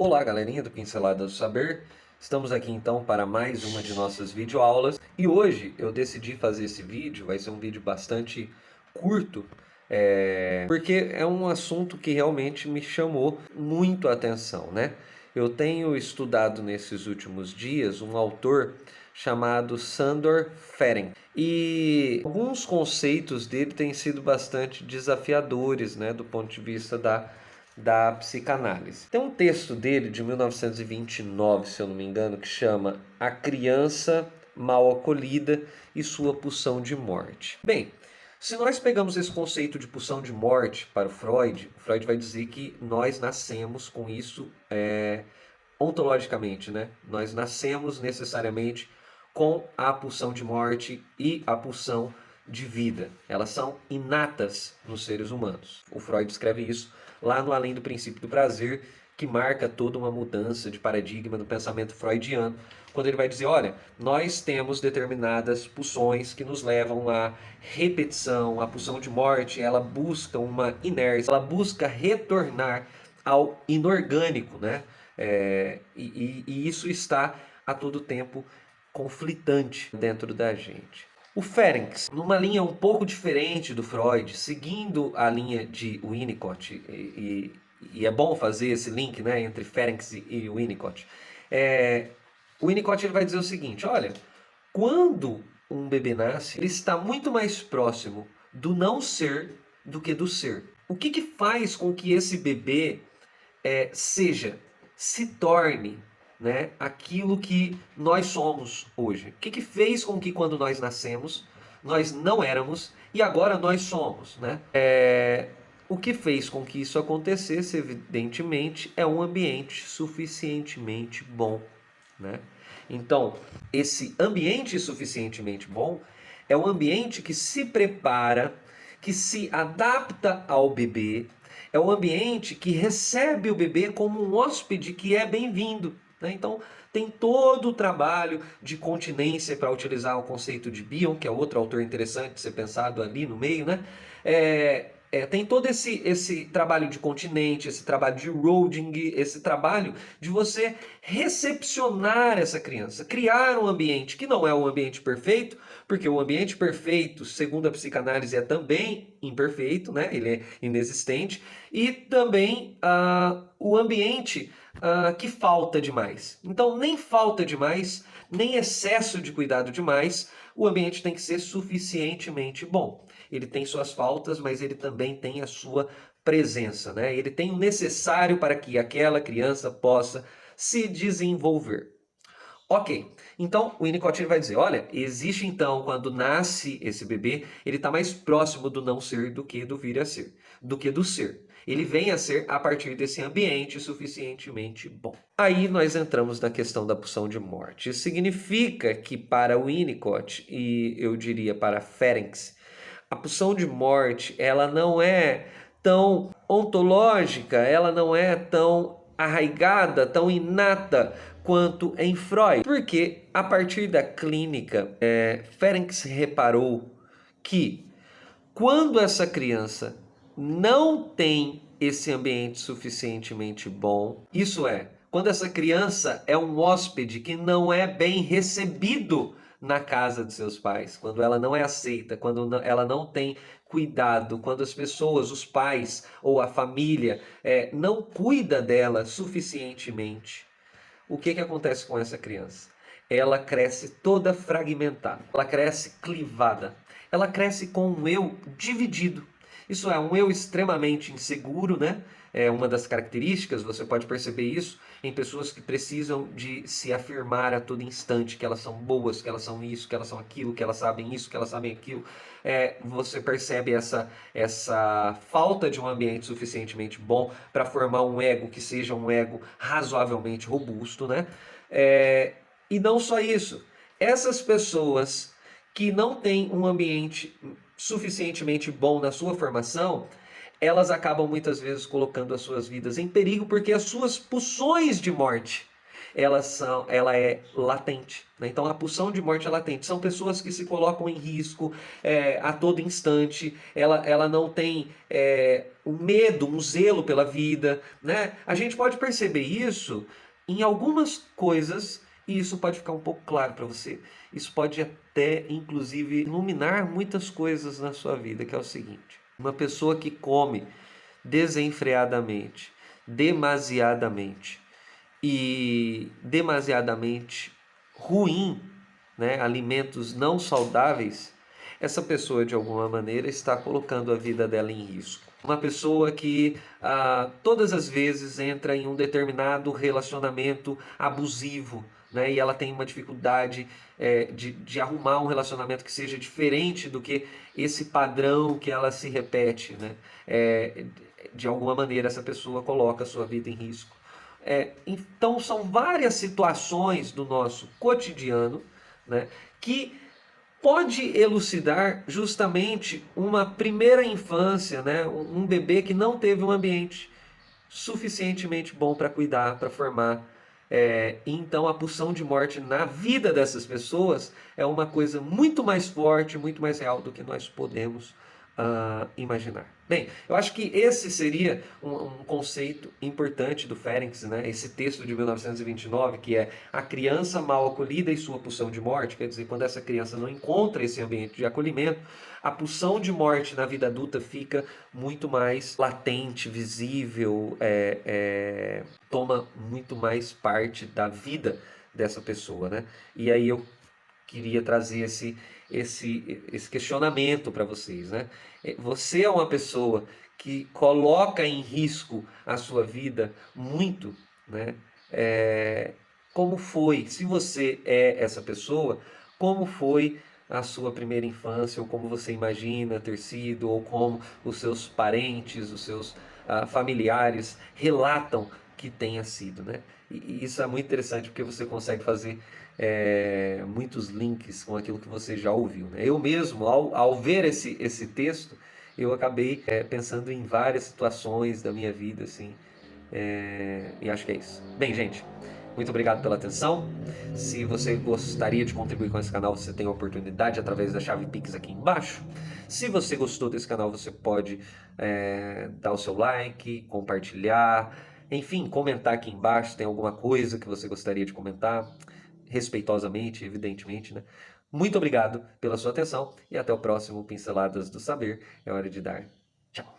Olá, galerinha do Pincelada do Saber. Estamos aqui então para mais uma de nossas videoaulas. E hoje eu decidi fazer esse vídeo, vai ser um vídeo bastante curto, porque é um assunto que realmente me chamou muito a atenção, né? Eu tenho estudado nesses últimos dias um autor chamado Sandor Ferenczi. E alguns conceitos dele têm sido bastante desafiadores, né, do ponto de vista da psicanálise. Tem um texto dele de 1929, se eu não me engano, que chama A Criança Mal Acolhida e Sua Pulsão de Morte. Bem, se nós pegamos esse conceito de pulsão de morte para o Freud vai dizer que nós nascemos com isso ontologicamente, né? Nós nascemos necessariamente com a pulsão de morte e a pulsão de vida. Elas são inatas nos seres humanos. O Freud escreve isso lá no Além do Princípio do Prazer, que marca toda uma mudança de paradigma no pensamento freudiano, quando ele vai dizer, olha, nós temos determinadas pulsões que nos levam à repetição, a pulsão de morte, ela busca uma inércia, ela busca retornar ao inorgânico, né? E isso está a todo tempo conflitante dentro da gente. O Ferenczi, numa linha um pouco diferente do Freud, seguindo a linha de Winnicott, e é bom fazer esse link, né, entre Ferenczi e Winnicott, o Winnicott ele vai dizer o seguinte, olha, quando um bebê nasce, ele está muito mais próximo do não ser do que do ser. O que faz com que esse bebê se torne, né, aquilo que nós somos hoje? O que fez com que quando nós nascemos, nós não éramos e agora nós somos, né? O que fez com que isso acontecesse, evidentemente, é um ambiente suficientemente bom, né? Então, esse ambiente suficientemente bom é um ambiente que se prepara, que se adapta ao bebê, é um ambiente que recebe o bebê como um hóspede que é bem-vindo, né? Então, tem todo o trabalho de continência, para utilizar o conceito de Bion, que é outro autor interessante de ser pensado ali no meio, né? Tem todo esse trabalho de continente, esse trabalho de Roding, esse trabalho de você recepcionar essa criança, criar um ambiente que não é um ambiente perfeito, porque o ambiente perfeito, segundo a psicanálise, é também imperfeito, né? Ele é inexistente, e também o ambiente que falta demais. Então, nem falta demais, nem excesso de cuidado demais, o ambiente tem que ser suficientemente bom. Ele tem suas faltas, mas ele também tem a sua presença, né? Ele tem o necessário para que aquela criança possa se desenvolver. Ok, então o Winnicott vai dizer, olha, existe então, quando nasce esse bebê, ele está mais próximo do não ser do que do vir a ser, do que do ser. Ele vem a ser a partir desse ambiente suficientemente bom. Aí nós entramos na questão da pulsão de morte. Isso significa que para o Winnicott, e eu diria para Ferenczi, a pulsão de morte, ela não é tão ontológica, ela não é tão arraigada, tão inata quanto em Freud. Porque a partir da clínica, Ferenczi reparou que quando essa criança não tem esse ambiente suficientemente bom, isso é, quando essa criança é um hóspede que não é bem recebido na casa de seus pais, quando ela não é aceita, quando ela não tem cuidado, quando as pessoas, os pais ou a família não cuida dela suficientemente, o que acontece com essa criança? Ela cresce toda fragmentada, ela cresce clivada, ela cresce com um eu dividido. Isso é, um eu extremamente inseguro, né? É uma das características, você pode perceber isso em pessoas que precisam de se afirmar a todo instante, que elas são boas, que elas são isso, que elas são aquilo, que elas sabem isso, que elas sabem aquilo. Você percebe essa falta de um ambiente suficientemente bom para formar um ego que seja um ego razoavelmente robusto, né? E não só isso, essas pessoas que não têm um ambiente suficientemente bom na sua formação, elas acabam muitas vezes colocando as suas vidas em perigo porque as suas pulsões de morte, ela é latente, né? Então a pulsão de morte é latente. São pessoas que se colocam em risco a todo instante. Ela não tem um medo, um zelo pela vida, né? A gente pode perceber isso em algumas coisas e isso pode ficar um pouco claro para você. Isso pode até, inclusive, iluminar muitas coisas na sua vida, que é o seguinte: uma pessoa que come desenfreadamente, demasiadamente e demasiadamente ruim, né, alimentos não saudáveis, essa pessoa de alguma maneira está colocando a vida dela em risco. Uma pessoa que todas as vezes entra em um determinado relacionamento abusivo, né, e ela tem uma dificuldade de arrumar um relacionamento que seja diferente do que esse padrão que ela se repete, né? De alguma maneira essa pessoa coloca a sua vida em risco. Então são várias situações do nosso cotidiano, né, que pode elucidar justamente uma primeira infância, né, um bebê que não teve um ambiente suficientemente bom para cuidar, para formar. Então a pulsão de morte na vida dessas pessoas é uma coisa muito mais forte, muito mais real do que nós podemos imaginar. Bem, eu acho que esse seria um conceito importante do Ferencz, né? Esse texto de 1929, que é a criança mal acolhida e sua pulsão de morte, quer dizer, quando essa criança não encontra esse ambiente de acolhimento, a pulsão de morte na vida adulta fica muito mais latente, visível, toma muito mais parte da vida dessa pessoa, né? E aí eu queria trazer esse questionamento para vocês, né? Você é uma pessoa que coloca em risco a sua vida muito, né? É, como foi, se você é essa pessoa, como foi a sua primeira infância, ou como você imagina ter sido, ou como os seus parentes, os seus familiares relatam que tenha sido, né? E isso é muito interessante porque você consegue fazer muitos links com aquilo que você já ouviu, né? Eu mesmo, ao ver esse texto, eu acabei pensando em várias situações da minha vida, assim, e acho que é isso. Bem, gente, muito obrigado pela atenção. Se você gostaria de contribuir com esse canal, você tem a oportunidade através da chave Pix aqui embaixo. Se você gostou desse canal, você pode dar o seu like, compartilhar, enfim, comentar aqui embaixo se tem alguma coisa que você gostaria de comentar, respeitosamente, evidentemente, né? Muito obrigado pela sua atenção e até o próximo Pinceladas do Saber. É hora de dar tchau.